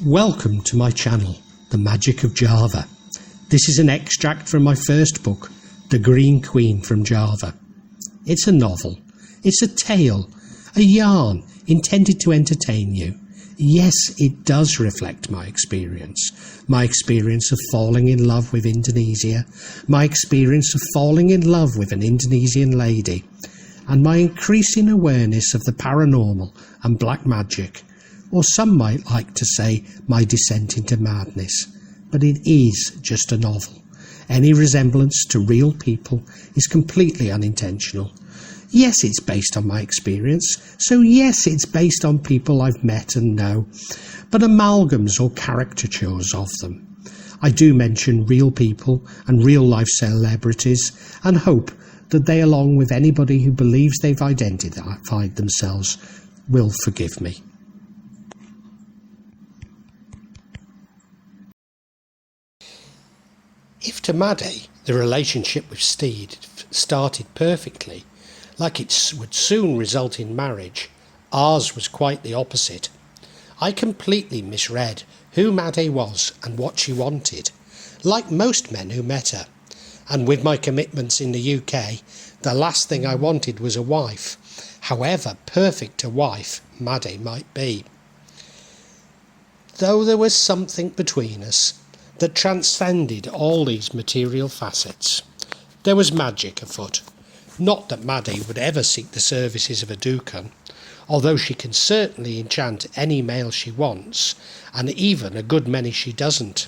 Welcome to my channel, The Magic of Java. This is an extract from my first book, The Green Queen from Java. It's a novel, it's a tale, a yarn intended to entertain you. Yes, it does reflect my experience of falling in love with Indonesia, my experience of falling in love with an Indonesian lady, and my increasing awareness of the paranormal and black magic. Or some might like to say my descent into madness, but it is just a novel. Any resemblance to real people is completely unintentional. Yes, it's based on my experience, so yes, it's based on people I've met and know, but amalgams or caricatures of them. I do mention real people and real life celebrities and hope that they, along with anybody who believes they've identified themselves, will forgive me. If to Maddie the relationship with Steve started perfectly, like it would soon result in marriage, ours was quite the opposite. I completely misread who Maddie was and what she wanted, like most men who met her. And with my commitments in the UK, the last thing I wanted was a wife, however perfect a wife Maddie might be. Though there was something between us that transcended all these material facets. There was magic afoot. Not that Maddie would ever seek the services of a Duken, although she can certainly enchant any male she wants, and even a good many she doesn't.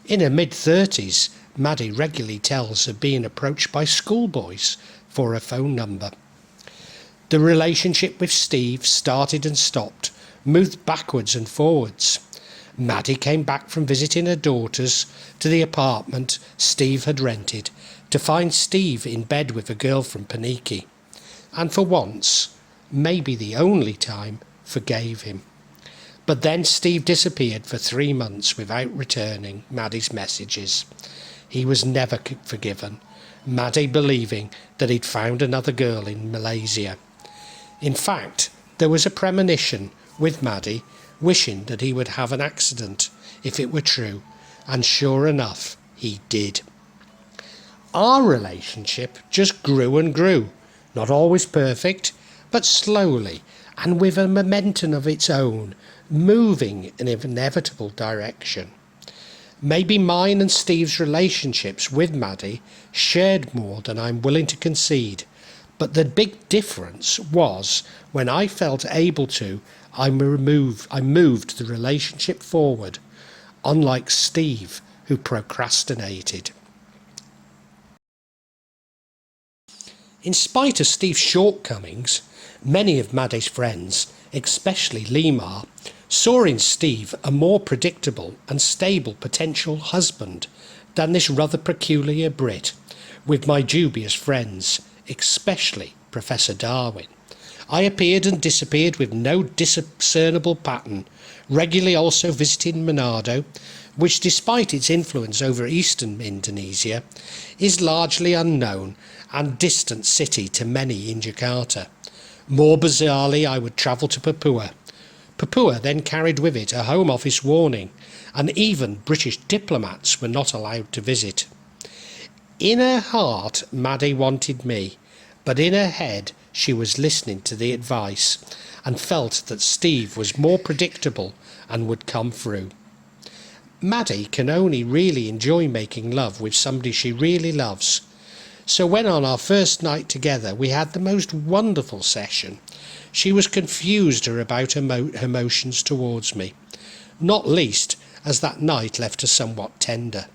In her mid-30s, Maddie regularly tells of being approached by schoolboys for her phone number. The relationship with Steve started and stopped, moved backwards and forwards. Maddie came back from visiting her daughters to the apartment Steve had rented to find Steve in bed with a girl from Paniki, and for once, maybe the only time, forgave him. But then Steve disappeared for 3 months without returning Maddie's messages. He was never forgiven, Maddie believing that he'd found another girl in Malaysia. In fact, there was a premonition with Maddie wishing that he would have an accident if it were true, and sure enough, he did. Our relationship just grew and grew, not always perfect, but slowly and with a momentum of its own, moving in an inevitable direction. Maybe mine and Steve's relationships with Maddie shared more than I'm willing to concede, but the big difference was when I felt able to, I moved the relationship forward, unlike Steve, who procrastinated. In spite of Steve's shortcomings, many of Maddie's friends, especially Limar, saw in Steve a more predictable and stable potential husband than this rather peculiar Brit, with my dubious friends, especially Professor Darwin. I appeared and disappeared with no discernible pattern, regularly also visiting Manado, which despite its influence over eastern Indonesia, is largely unknown and distant city to many in Jakarta. More bizarrely, I would travel to Papua. Papua then carried with it a Home Office warning, and even British diplomats were not allowed to visit. In her heart, Maddie wanted me, but in her head, she was listening to the advice and felt that Steve was more predictable and would come through. Maddie can only really enjoy making love with somebody she really loves. So when on our first night together we had the most wonderful session, she was confused about her emotions towards me, not least as that night left her somewhat tender.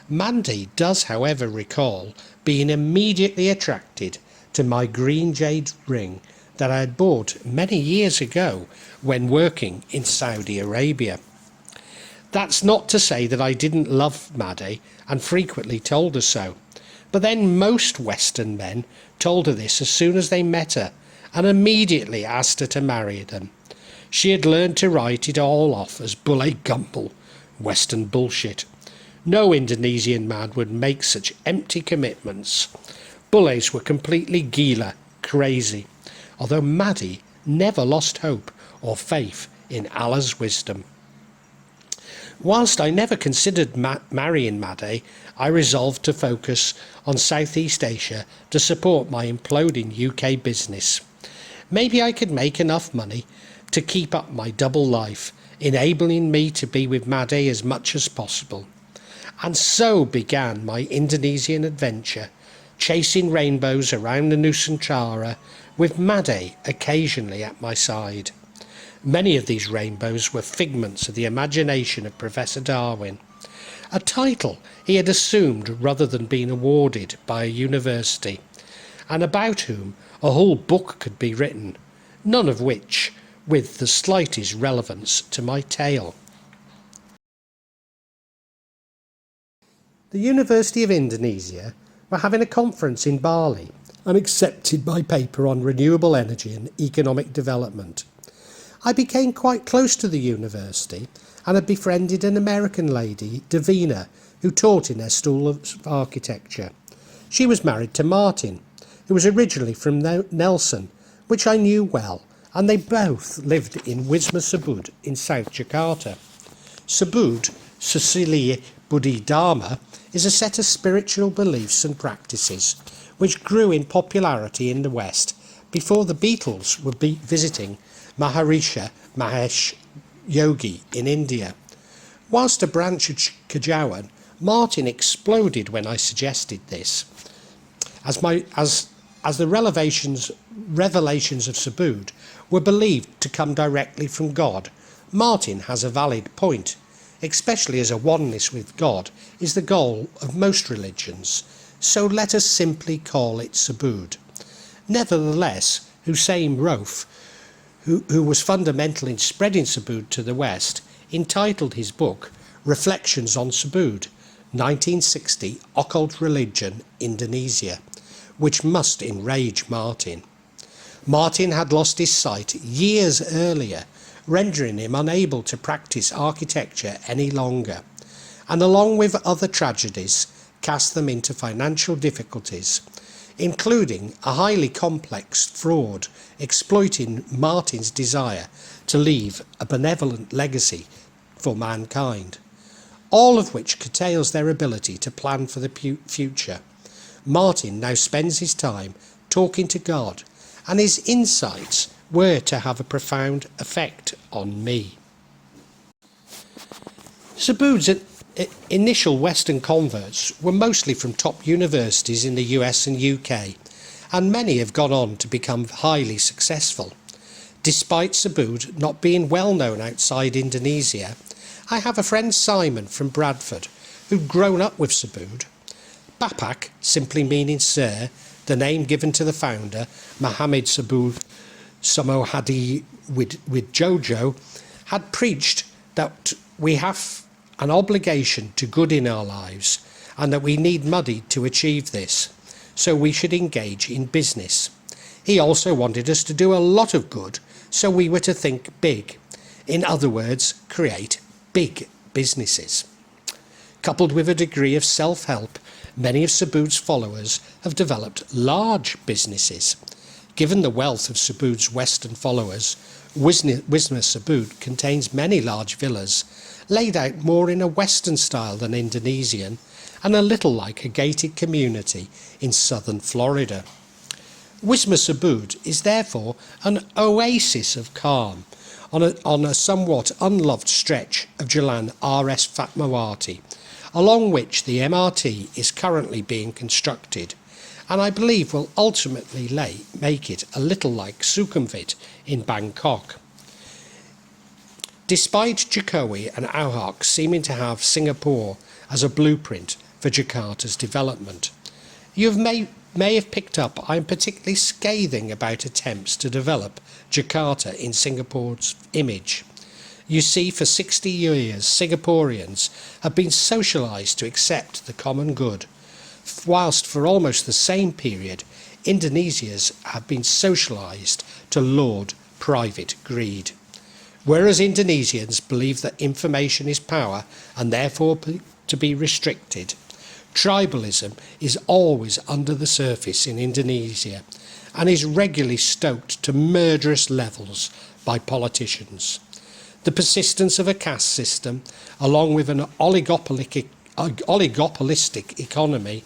Maddie does, however, recall being immediately attracted to my green jade ring that I had bought many years ago when working in Saudi Arabia. That's not to say that I didn't love Maddie and frequently told her so, but then most Western men told her this as soon as they met her and immediately asked her to marry them. She had learned to write it all off as bulle gumpel, Western bullshit. No Indonesian man would make such empty commitments. Bullies were completely gila, crazy, although Maddie never lost hope or faith in Allah's wisdom. Whilst I never considered marrying Made, I resolved to focus on Southeast Asia to support my imploding UK business. Maybe I could make enough money to keep up my double life, enabling me to be with Made as much as possible. And so began my Indonesian adventure, chasing rainbows around the Nusantara, with Made occasionally at my side. Many of these rainbows were figments of the imagination of Professor Darwin, a title he had assumed rather than being awarded by a university, and about whom a whole book could be written, none of which with the slightest relevance to my tale. The University of Indonesia were having a conference in Bali and accepted my paper on renewable energy and economic development. I became quite close to the university and had befriended an American lady, Davina, who taught in their School of Architecture. She was married to Martin, who was originally from Nelson, which I knew well, and they both lived in Wisma Sabood in South Jakarta. Sabood, Susili Buddhi Dharma, is a set of spiritual beliefs and practices which grew in popularity in the West before the Beatles were visiting Maharishi Mahesh Yogi in India. Whilst a branch of Kajawan, Martin exploded when I suggested this. As the revelations of Sabood were believed to come directly from God, Martin has a valid point, especially as a oneness with God is the goal of most religions, so let us simply call it Sabood. Nevertheless, Hussein Rouf, who was fundamental in spreading Sabood to the West, entitled his book Reflections on Sabood, 1960, Occult Religion, Indonesia, which must enrage Martin. Martin had lost his sight years earlier, rendering him unable to practice architecture any longer, and along with other tragedies, cast them into financial difficulties, including a highly complex fraud exploiting Martin's desire to leave a benevolent legacy for mankind, all of which curtails their ability to plan for the future. Martin now spends his time talking to God, and his insights were to have a profound effect on me. Sabood's initial Western converts were mostly from top universities in the US and UK, and many have gone on to become highly successful. Despite Sabood not being well known outside Indonesia, I have a friend Simon from Bradford who'd grown up with Sabood. Bapak, simply meaning sir, the name given to the founder, Muhammad Sabood Samohadi with Jojo, had preached that we have an obligation to good in our lives and that we need money to achieve this, so we should engage in business. He also wanted us to do a lot of good, so we were to think big. In other words, create big businesses. Coupled with a degree of self-help, many of Sabood's followers have developed large businesses. Given the wealth of Sabood's Western followers, Wisma Sabood contains many large villas, laid out more in a Western style than Indonesian, and a little like a gated community in southern Florida. Wisma Sabood is therefore an oasis of calm on a somewhat unloved stretch of Jalan RS Fatmawati, along which the MRT is currently being constructed, and I believe will ultimately make it a little like Sukhumvit in Bangkok. Despite Jokowi and Ahok seeming to have Singapore as a blueprint for Jakarta's development, you may have picked up I am particularly scathing about attempts to develop Jakarta in Singapore's image. You see, for 60 years, Singaporeans have been socialised to accept the common good, whilst for almost the same period, Indonesians have been socialised to laud private greed. Whereas Indonesians believe that information is power and therefore to be restricted, tribalism is always under the surface in Indonesia and is regularly stoked to murderous levels by politicians. The persistence of a caste system, along with an oligopolistic economy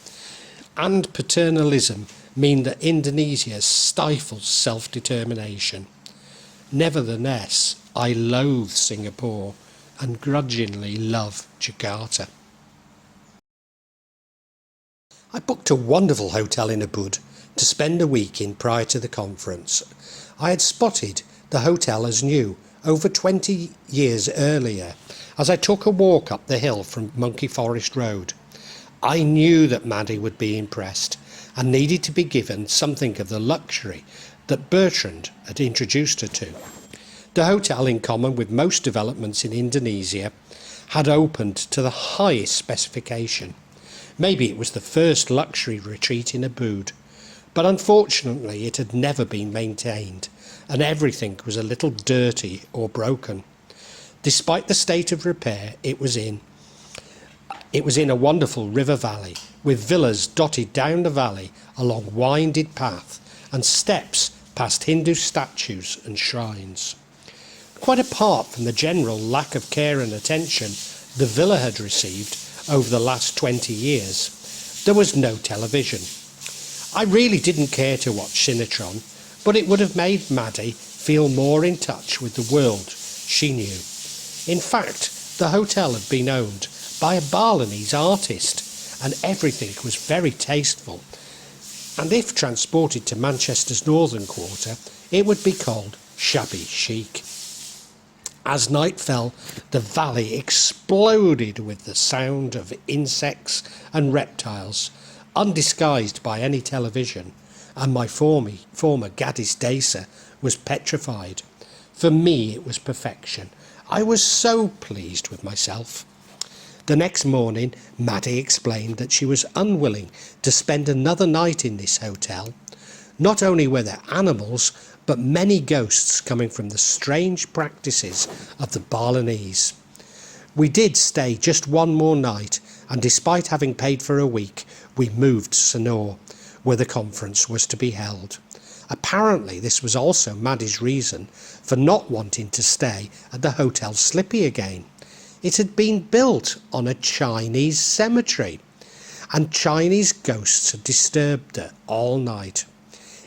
and paternalism, mean that Indonesia stifles self-determination. Nevertheless, I loathe Singapore and grudgingly love Jakarta. I booked a wonderful hotel in Ubud to spend a week in prior to the conference. I had spotted the hotel as new over 20 years earlier as I took a walk up the hill from Monkey Forest Road. I knew that Maddie would be impressed and needed to be given something of the luxury that Bertrand had introduced her to. The hotel, in common with most developments in Indonesia, had opened to the highest specification. Maybe it was the first luxury retreat in Ubud, but unfortunately it had never been maintained, and everything was a little dirty or broken. Despite the state of repair it was in a wonderful river valley, with villas dotted down the valley along winding path and steps past Hindu statues and shrines. Quite apart from the general lack of care and attention the villa had received over the last 20 years, there was no television. I really didn't care to watch Sinatron, but it would have made Maddie feel more in touch with the world she knew. In fact, the hotel had been owned by a Balinese artist, and everything was very tasteful, and if transported to Manchester's northern quarter, it would be called shabby chic. As night fell, the valley exploded with the sound of insects and reptiles, undisguised by any television, and my former Gadis desa was petrified. For me it was perfection. I was so pleased with myself. The next morning Maddie explained that she was unwilling to spend another night in this hotel. Not only were there animals, but many ghosts coming from the strange practices of the Balinese. We did stay just one more night, and despite having paid for a week, we moved to Sanur, where the conference was to be held. Apparently this was also Maddie's reason for not wanting to stay at the Hotel Slippy again. It had been built on a Chinese cemetery, and Chinese ghosts had disturbed her all night.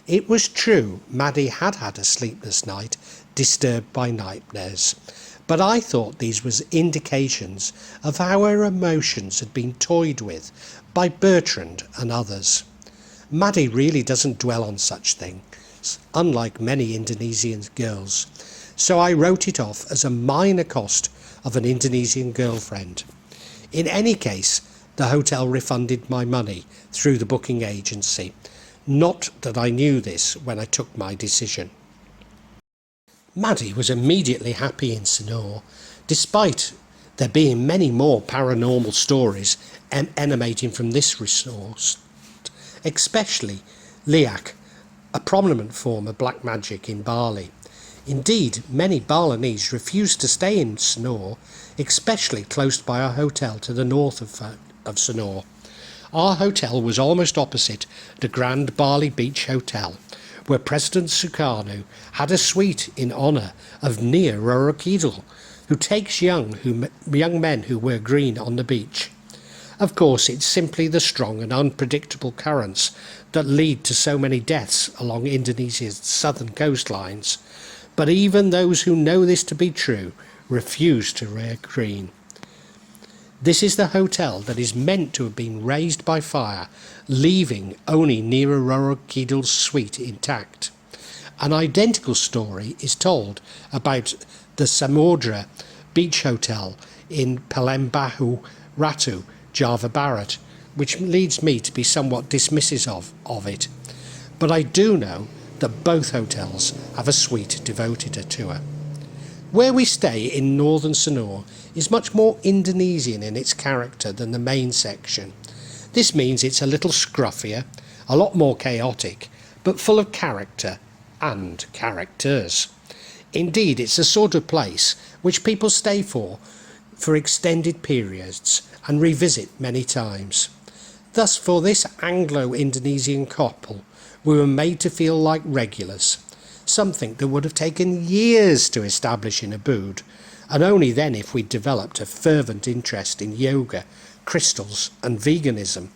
It was true Maddie had had a sleepless night, disturbed by nightmares, but I thought these was indications of how her emotions had been toyed with by Bertrand and others. Maddie really doesn't dwell on such things, unlike many Indonesian girls, so I wrote it off as a minor cost of an Indonesian girlfriend. In any case, the hotel refunded my money through the booking agency. Not that I knew this when I took my decision. Maddie was immediately happy in Sanur, despite there being many more paranormal stories emanating from this resort, especially Liak, a prominent form of black magic in Bali. Indeed, many Balinese refused to stay in Sanur, especially close by our hotel to the north of Sanur. Our hotel was almost opposite the Grand Bali Beach Hotel, where President Sukarno had a suite in honour of Nia Rorokidul, who takes young men who wear green on the beach. Of course, it's simply the strong and unpredictable currents that lead to so many deaths along Indonesia's southern coastlines, but even those who know this to be true refuse to wear green. This is the hotel that is meant to have been razed by fire, leaving only Nira Rorokidul's suite intact. An identical story is told about the Samudra Beach Hotel in Palembang Ratu, Java Barat, which leads me to be somewhat dismissive of it. But I do know that both hotels have a suite devoted to her. Where we stay in northern Sanur is much more Indonesian in its character than the main section. This means it's a little scruffier, a lot more chaotic, but full of character and characters. Indeed, it's the sort of place which people stay for extended periods and revisit many times. Thus, for this Anglo-Indonesian couple, we were made to feel like regulars, something that would have taken years to establish in Ubud, and only then if we'd developed a fervent interest in yoga, crystals and veganism.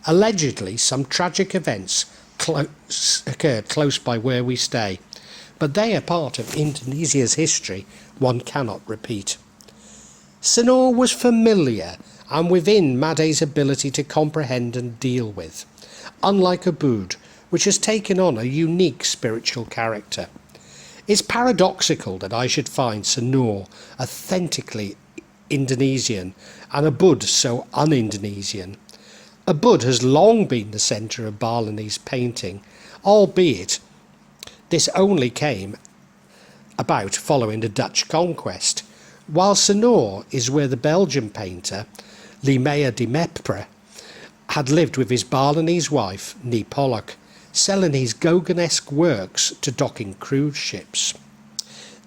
Allegedly, some tragic events occurred close by where we stay, but they are part of Indonesia's history one cannot repeat. Sanur was familiar and within Made's ability to comprehend and deal with, unlike Ubud, which has taken on a unique spiritual character. It's paradoxical that I should find Sanur authentically Indonesian and Ubud so un-Indonesian. Ubud has long been the centre of Balinese painting, albeit this only came about following the Dutch conquest, while Sanur is where the Belgian painter Limea de Mepre had lived with his Balinese wife Nee Pollock, selling his Gauguinesque works to docking cruise ships.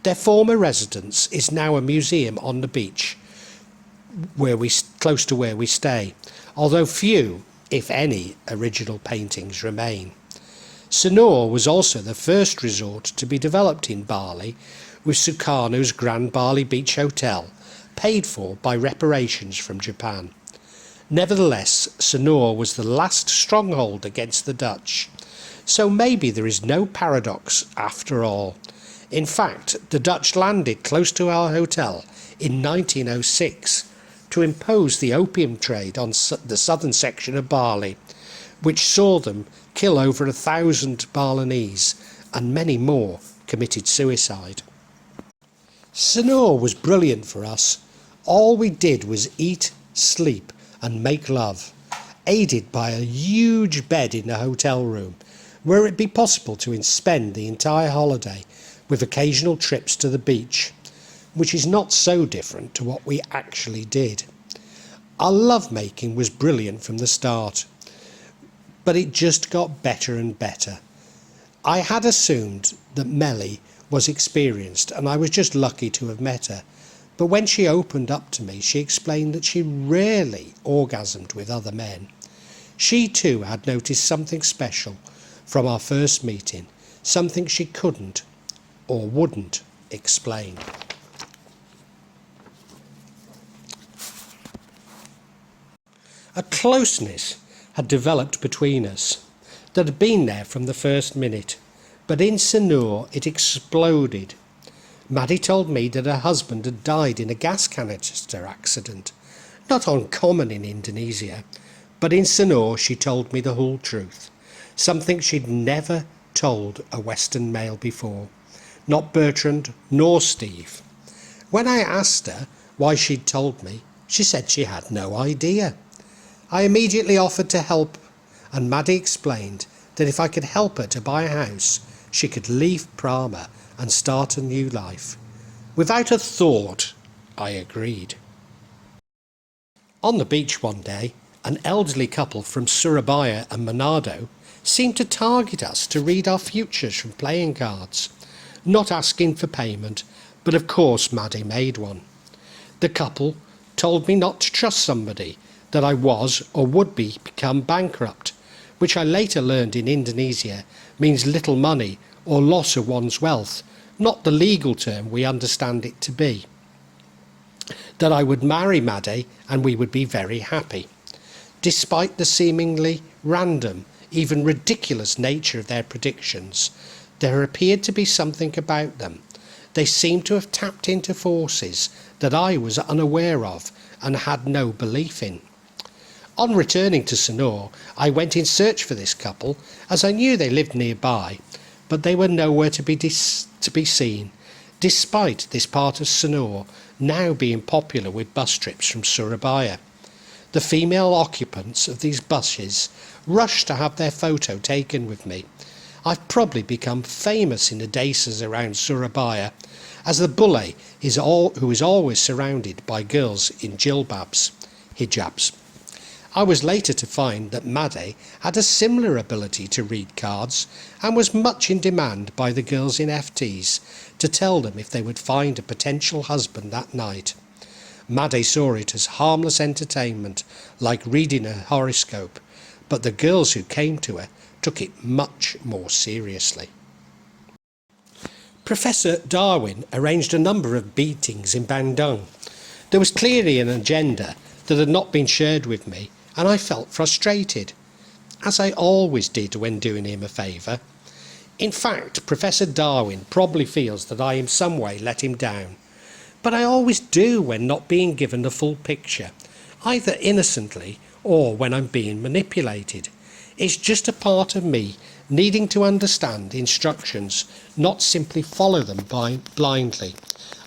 Their former residence is now a museum on the beach, close to where we stay, although few, if any, original paintings remain. Sanur was also the first resort to be developed in Bali, with Sukarno's Grand Bali Beach Hotel, paid for by reparations from Japan. Nevertheless, Sanur was the last stronghold against the Dutch, so maybe there is no paradox after all. In fact, the Dutch landed close to our hotel in 1906 to impose the opium trade on the southern section of Bali, which saw them kill over 1,000 Balinese, and many more committed suicide. Sanur was brilliant for us. All we did was eat, sleep and make love, aided by a huge bed in the hotel room, where it'd be possible to spend the entire holiday with occasional trips to the beach, which is not so different to what we actually did. Our lovemaking was brilliant from the start, but it just got better and better. I had assumed that Melly was experienced and I was just lucky to have met her, but when she opened up to me, she explained that she rarely orgasmed with other men. She too had noticed something special from our first meeting, something she couldn't or wouldn't explain. A closeness had developed between us that had been there from the first minute, but in Sanur it exploded. Maddie told me that her husband had died in a gas canister accident, not uncommon in Indonesia, but in Sanur she told me the whole truth, something she'd never told a Western male before, not Bertrand nor Steve. When I asked her why she'd told me, she said she had no idea. I immediately offered to help, and Maddie explained that if I could help her to buy a house, she could leave Prama and start a new life. Without a thought, I agreed. On the beach one day, an elderly couple from Surabaya and Manado seemed to target us to read our futures from playing cards, not asking for payment, but of course Maddie made one. The couple told me not to trust somebody, that I was or would become bankrupt, which I later learned in Indonesia means little money or loss of one's wealth, not the legal term we understand it to be. That I would marry Maddie and we would be very happy. Despite the seemingly random, even ridiculous nature of their predictions, there appeared to be something about them. They seemed to have tapped into forces that I was unaware of and had no belief in. On returning to Sanur, I went in search for this couple, as I knew they lived nearby, but they were nowhere to be seen, despite this part of Sanur now being popular with bus trips from Surabaya. The female occupants of these buses rushed to have their photo taken with me. I've probably become famous in the desas around Surabaya as the bule who is always surrounded by girls in hijabs. I was later to find that Maddie had a similar ability to read cards and was much in demand by the girls in FTs to tell them if they would find a potential husband that night. Maddie saw it as harmless entertainment, like reading a horoscope, but the girls who came to her took it much more seriously. Professor Darwin arranged a number of meetings in Bandung. There was clearly an agenda that had not been shared with me, and I felt frustrated, as I always did when doing him a favour. In fact, Professor Darwin probably feels that I in some way let him down, but I always do when not being given the full picture, either innocently or when I'm being manipulated. It's just a part of me needing to understand instructions, not simply follow them blindly.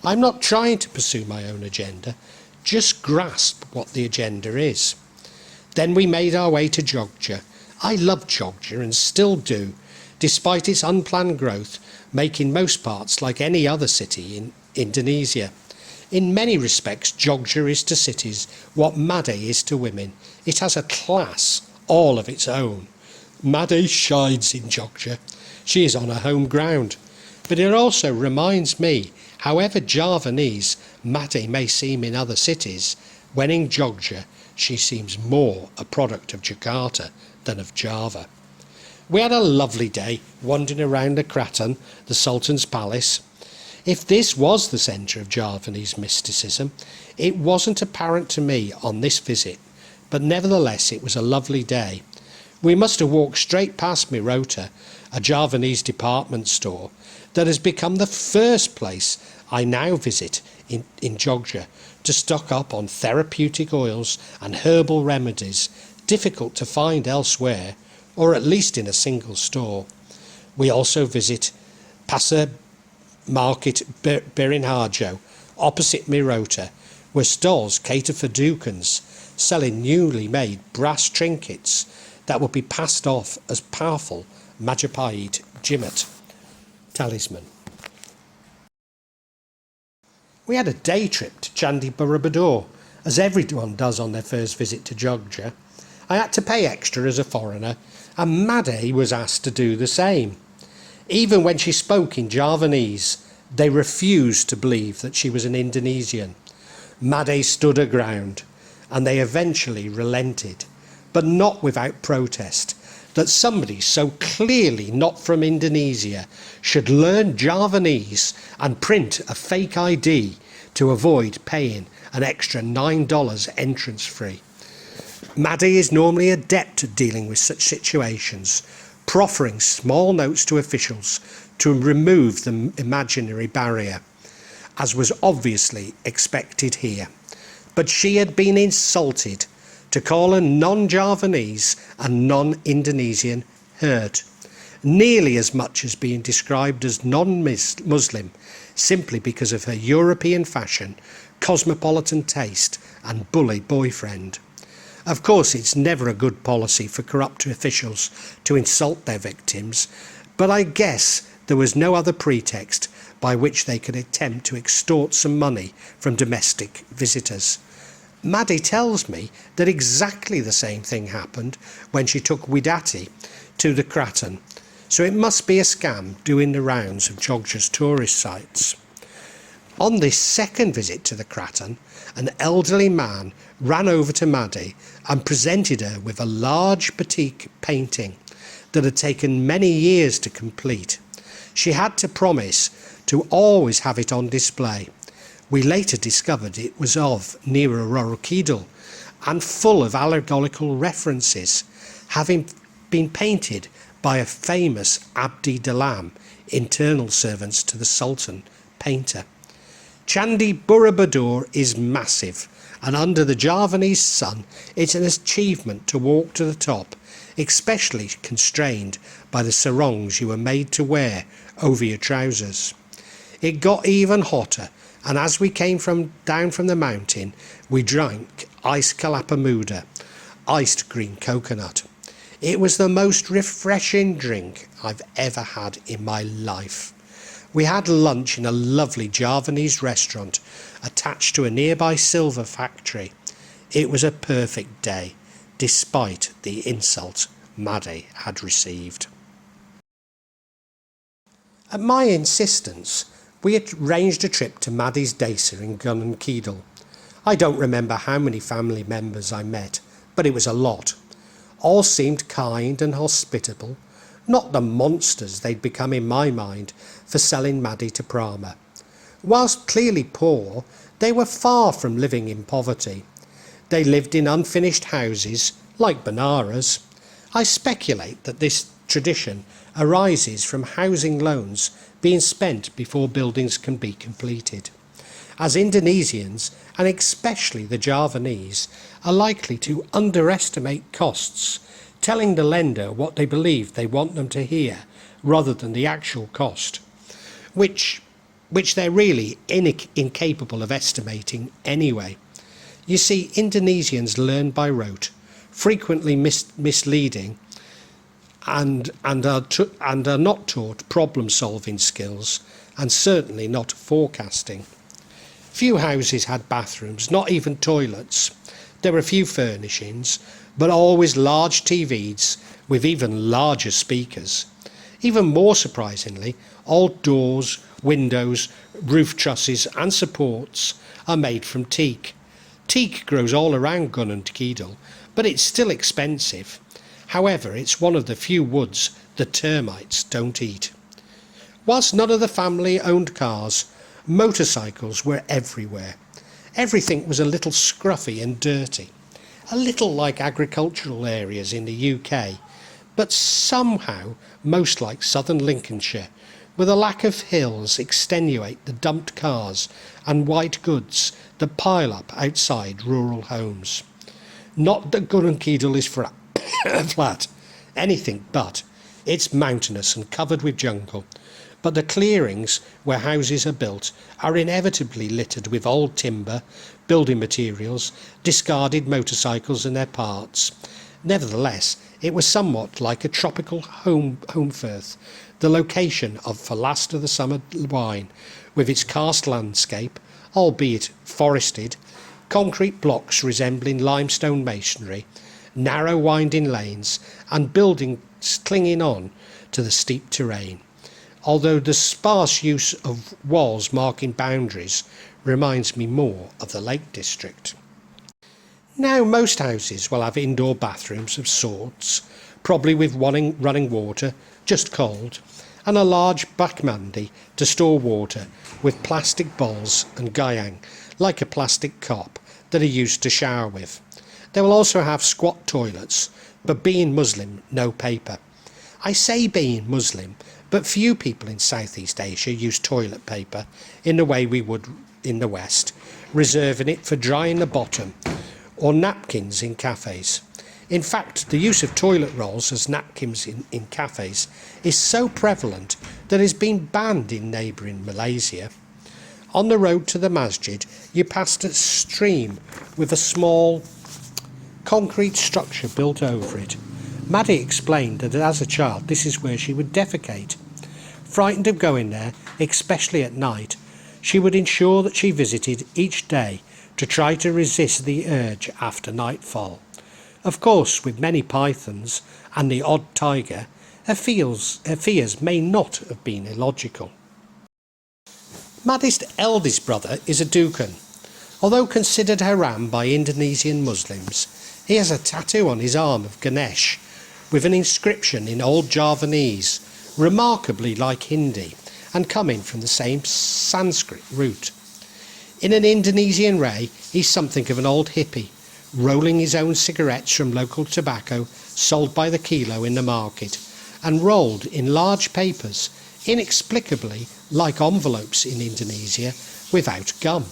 I'm not trying to pursue my own agenda, just grasp what the agenda is. Then we made our way to Jogja. I love Jogja and still do, despite its unplanned growth, making most parts like any other city in Indonesia. In many respects, Jogja is to cities what Made is to women. It has a class all of its own. Made shines in Jogja. She is on her home ground. But it also reminds me, however Javanese Made may seem in other cities, when in Jogja she seems more a product of Jakarta than of Java. We had a lovely day wandering around the Kraton, the Sultan's palace. If this was the centre of Javanese mysticism, it wasn't apparent to me on this visit, but nevertheless it was a lovely day. We must have walked straight past Mirota, a Javanese department store that has become the first place I now visit in Jogja to stock up on therapeutic oils and herbal remedies difficult to find elsewhere, or at least in a single store. We also visit Pasar Market Beringharjo, opposite Mirota, where stalls cater for Dukens, selling newly made brass trinkets that will be passed off as powerful Majapahit Jimat talisman. We had a day trip to Chandi Burabador, as everyone does on their first visit to Jogja. I had to pay extra as a foreigner, and Made was asked to do the same. Even when she spoke in Javanese, they refused to believe that she was an Indonesian. Made stood her ground, and they eventually relented, but not without protest, that somebody so clearly not from Indonesia should learn Javanese and print a fake ID to avoid paying an extra $9 entrance fee. Made is normally adept at dealing with such situations, proffering small notes to officials to remove the imaginary barrier, as was obviously expected here. But she had been insulted to call a non-Javanese and non-Indonesian hurt, nearly as much as being described as non-Muslim, simply because of her European fashion, cosmopolitan taste and bully boyfriend. Of course, it's never a good policy for corrupt officials to insult their victims, but I guess there was no other pretext by which they could attempt to extort some money from domestic visitors. Maddie tells me that exactly the same thing happened when she took Widati to the Kraton, so it must be a scam doing the rounds of Jogja's tourist sites. On this second visit to the Kraton, an elderly man ran over to Maddie and presented her with a large batik painting that had taken many years to complete. She had to promise to always have it on display. We later discovered it was of Gunung Kidul and full of allegorical references, having been painted by a famous Abdi Dalam, internal servants to the Sultan painter. Chandi Burabador is massive, and under the Javanese sun it's an achievement to walk to the top, especially constrained by the sarongs you were made to wear over your trousers. It got even hotter, and as we came down from the mountain, we drank iced kalapa muda, iced green coconut. It was the most refreshing drink I've ever had in my life. We had lunch in a lovely Javanese restaurant attached to a nearby silver factory. It was a perfect day, despite the insult Maddie had received. At my insistence, we had arranged a trip to Maddie's desa in Gunung Kidul. I don't remember how many family members I met, but it was a lot. All seemed kind and hospitable. not the monsters they'd become in my mind for selling Maddie to Prama. Whilst clearly poor, they were far from living in poverty. They lived in unfinished houses, like Benaras. I speculate that this tradition arises from housing loans being spent before buildings can be completed, as Indonesians, and especially the Javanese, are likely to underestimate costs, telling the lender what they believe they want them to hear rather than the actual cost, which they're really incapable of estimating anyway. You see, Indonesians learn by rote, frequently misleading, and are not taught problem-solving skills, and certainly not forecasting. Few houses had bathrooms, not even toilets. There were few furnishings, but always large TVs with even larger speakers. Even more surprisingly, all doors, windows, roof trusses and supports are made from teak. Teak grows all around Gunung Kidul, but it's still expensive. However, it's one of the few woods the termites don't eat. Whilst none of the family owned cars, motorcycles were everywhere. Everything was a little scruffy and dirty, a little like agricultural areas in the UK, but somehow most like southern Lincolnshire, with a lack of hills extenuate the dumped cars and white goods that pile up outside rural homes. Not that Gunung Kidul is flat, anything but. It's mountainous and covered with jungle, but the clearings where houses are built are inevitably littered with old timber, building materials, discarded motorcycles and their parts. Nevertheless, it was somewhat like a tropical home firth, the location of for last of the summer wine, with its karst landscape, albeit forested, concrete blocks resembling limestone masonry, narrow winding lanes, and buildings clinging on to the steep terrain, although the sparse use of walls marking boundaries reminds me more of the Lake District. Now most houses will have indoor bathrooms of sorts, probably with running water, just cold, and a large bakmandi to store water with plastic bowls and gayang, like a plastic cup, that are used to shower with. They will also have squat toilets, but being Muslim, no paper. I say being Muslim, but few people in Southeast Asia use toilet paper in the way we would in the West, reserving it for drying the bottom, or napkins in cafes. In fact, the use of toilet rolls as napkins in cafes is so prevalent that it has been banned in neighbouring Malaysia. On the road to the masjid, you passed a stream with a small concrete structure built over it. Maddie explained that as a child this is where she would defecate. Frightened of going there, especially at night, she would ensure that she visited each day to try to resist the urge after nightfall. Of course, with many pythons and the odd tiger, her fears may not have been illogical. Maddie's eldest brother is a Duken. Although considered haram by Indonesian Muslims, he has a tattoo on his arm of Ganesh with an inscription in Old Javanese, remarkably like Hindi and coming from the same Sanskrit root. In an Indonesian way, he's something of an old hippie, rolling his own cigarettes from local tobacco sold by the kilo in the market and rolled in large papers, inexplicably like envelopes in Indonesia, without gum.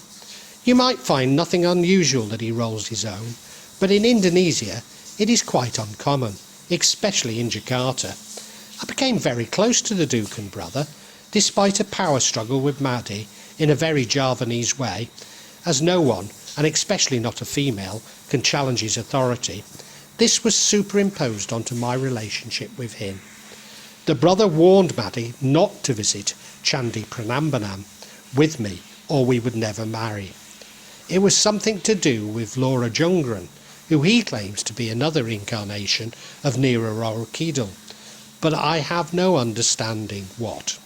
You might find nothing unusual that he rolls his own, but in Indonesia it is quite uncommon, especially in Yogyakarta. I became very close to the Duken Brother, despite a power struggle with Maddie in a very Javanese way, as no one, and especially not a female, can challenge his authority. This was superimposed onto my relationship with him. The brother warned Maddie not to visit Chandi Prambanan with me, or we would never marry. It was something to do with Laura Jungran, who he claims to be another incarnation of Nusantara Kidul, but I have no understanding what.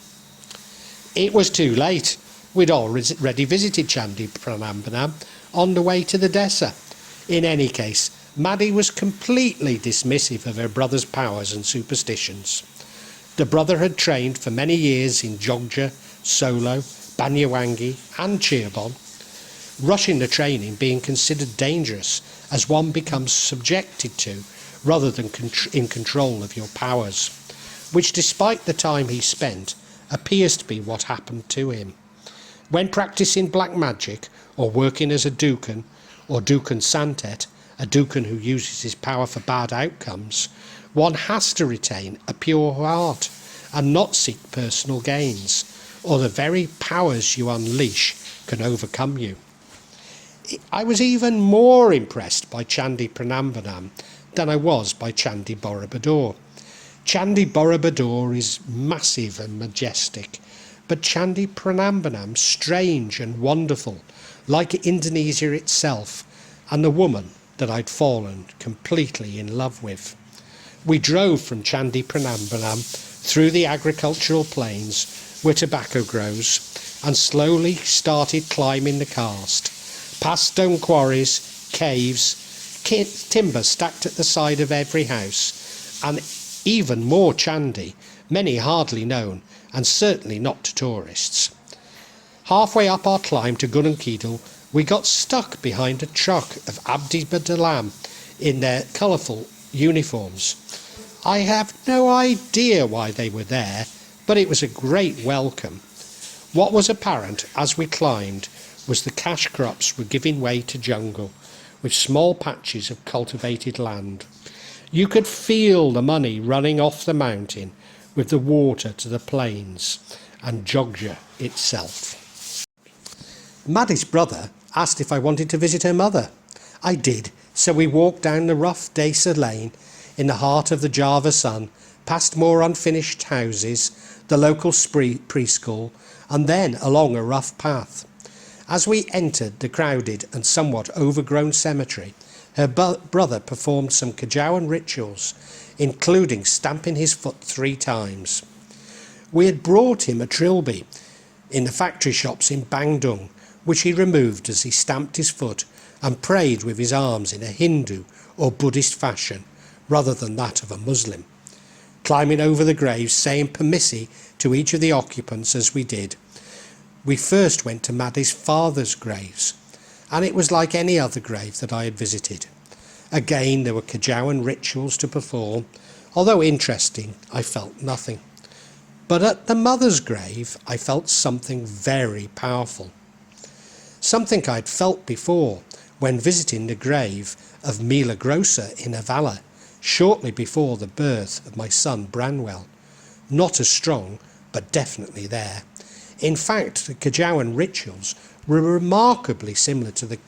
It was too late. We'd already visited Chandi Prambanan on the way to the desa. In any case, Maddie was completely dismissive of her brother's powers and superstitions. The brother had trained for many years in Jogja, Solo, Banyuwangi and Cirebon, rushing the training being considered dangerous as one becomes subjected to rather than in control of your powers, which despite the time he spent appears to be what happened to him. When practicing black magic or working as a Duken or Duken Santet, a Duken who uses his power for bad outcomes, one has to retain a pure heart and not seek personal gains, or the very powers you unleash can overcome you. I was even more impressed by Chandi Prambanan than I was by Chandi Burabador. Chandi Burabador is massive and majestic, but Chandi Prambanan strange and wonderful, like Indonesia itself, and the woman that I'd fallen completely in love with. We drove from Chandi Prambanan through the agricultural plains where tobacco grows and slowly started climbing the karst, past stone quarries, caves, timber stacked at the side of every house, and even more Chandi, many hardly known and certainly not to tourists. Halfway up our climb to Gunung Kidul, we got stuck behind a truck of Abdi Badalam in their colourful uniforms. I have no idea why they were there, but it was a great welcome. What was apparent as we climbed was the cash crops were giving way to jungle, with small patches of cultivated land. You could feel the money running off the mountain with the water to the plains and Jogja itself. Maddie's brother asked if I wanted to visit her mother. I did, so we walked down the rough desa lane in the heart of the Java sun, past more unfinished houses, the local preschool, and then along a rough path. As we entered the crowded and somewhat overgrown cemetery, her brother performed some Kajawan rituals, including stamping his foot 3 times. We had brought him a trilby in the factory shops in Bandung, which he removed as he stamped his foot and prayed with his arms in a Hindu or Buddhist fashion, rather than that of a Muslim. Climbing over the graves, saying permissi to each of the occupants as we did, we first went to Maddie's father's graves, and it was like any other grave that I had visited. Again, there were Kajawan rituals to perform, although interesting, I felt nothing. But at the mother's grave, I felt something very powerful. Something I'd felt before when visiting the grave of Mila Grossa in Avala, shortly before the birth of my son Branwell. Not as strong, but definitely there. In fact, the Kajawan rituals were remarkably similar to the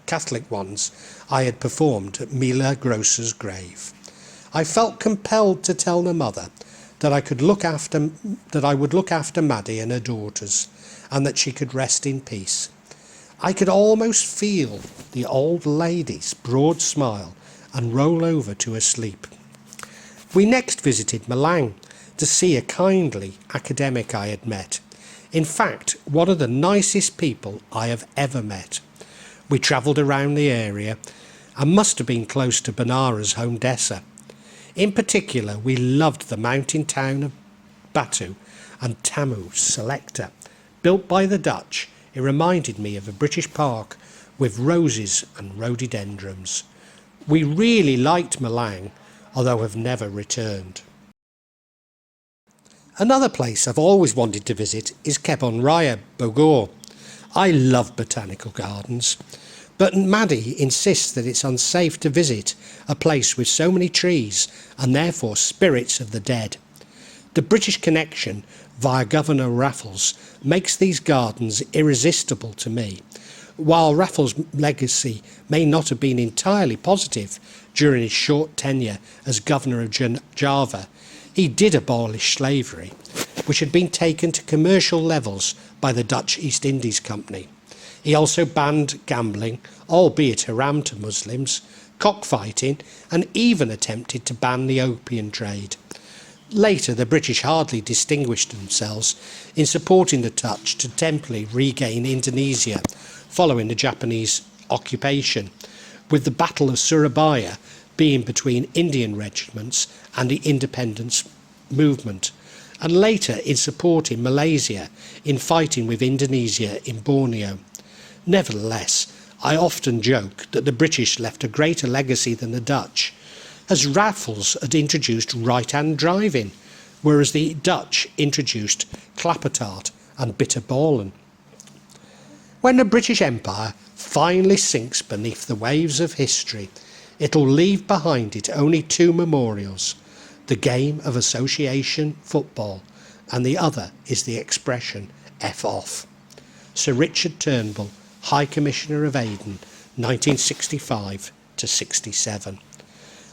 Catholic ones I had performed at Mila Grossa's grave. I felt compelled to tell the mother that I would look after Maddie and her daughters, and that she could rest in peace. I could almost feel the old lady's broad smile and roll over to her sleep. We next visited Malang to see a kindly academic I had met. In fact, one of the nicest people I have ever met. We travelled around the area and must have been close to Banara's home desa. In particular, we loved the mountain town of Batu and Taman Selecta. Built by the Dutch, it reminded me of a British park with roses and rhododendrons. We really liked Malang, although have never returned. Another place I've always wanted to visit is Kepunraya, Bogor. I love botanical gardens, but Maddie insists that it's unsafe to visit a place with so many trees and therefore spirits of the dead. The British connection via Governor Raffles makes these gardens irresistible to me. While Raffles' legacy may not have been entirely positive during his short tenure as Governor of Java, he did abolish slavery, which had been taken to commercial levels by the Dutch East Indies Company. He also banned gambling, albeit haram to Muslims, cockfighting, and even attempted to ban the opium trade. Later, the British hardly distinguished themselves in supporting the Dutch to temporarily regain Indonesia following the Japanese occupation, with the Battle of Surabaya being between Indian regiments and the independence movement. and later in supporting Malaysia in fighting with Indonesia in Borneo. Nevertheless, I often joke that the British left a greater legacy than the Dutch, as Raffles had introduced right-hand driving, whereas the Dutch introduced clappertart and bitterballen. When the British Empire finally sinks beneath the waves of history, it'll leave behind it only two memorials: the game of association football, and the other is the expression F off. Sir Richard Turnbull, High Commissioner of Aden, 1965 to 67.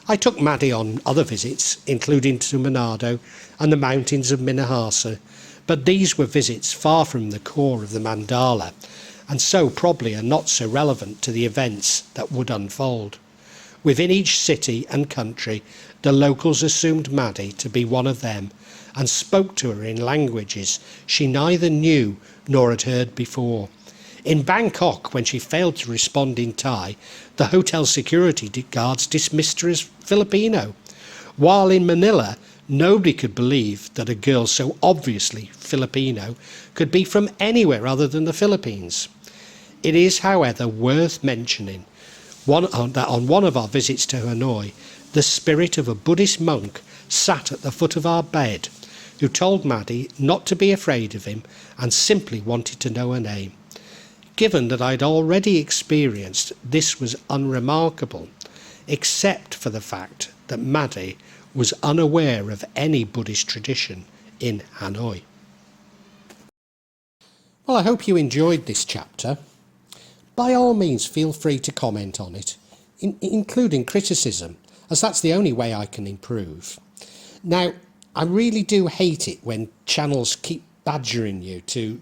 I took Maddie on other visits, including to Manado and the mountains of Minahasa, but these were visits far from the core of the mandala, and so probably are not so relevant to the events that would unfold. Within each city and country, the locals assumed Maddie to be one of them and spoke to her in languages she neither knew nor had heard before. In Bangkok, when she failed to respond in Thai, the hotel security guards dismissed her as Filipino, while in Manila, nobody could believe that a girl so obviously Filipino could be from anywhere other than the Philippines. It is, however, worth mentioning that on one of our visits to Hanoi, the spirit of a Buddhist monk sat at the foot of our bed, who told Maddie not to be afraid of him and simply wanted to know her name. Given that I'd already experienced this was unremarkable, except for the fact that Maddie was unaware of any Buddhist tradition in Hanoi. Well, I hope you enjoyed this chapter. By all means, feel free to comment on it, including criticism, as that's the only way I can improve. Now, I really do hate it when channels keep badgering you to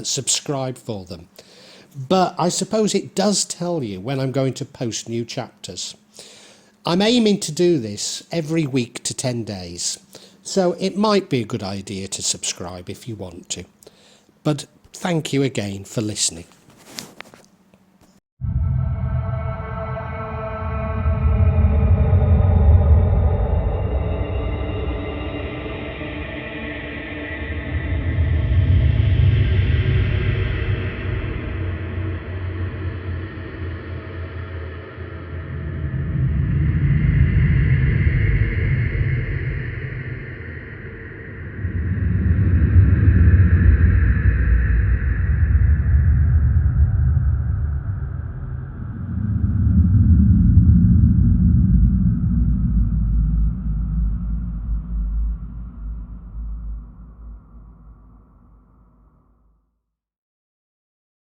subscribe for them, but I suppose it does tell you when I'm going to post new chapters. I'm aiming to do this every week to 10 days, so it might be a good idea to subscribe if you want to. But thank you again for listening.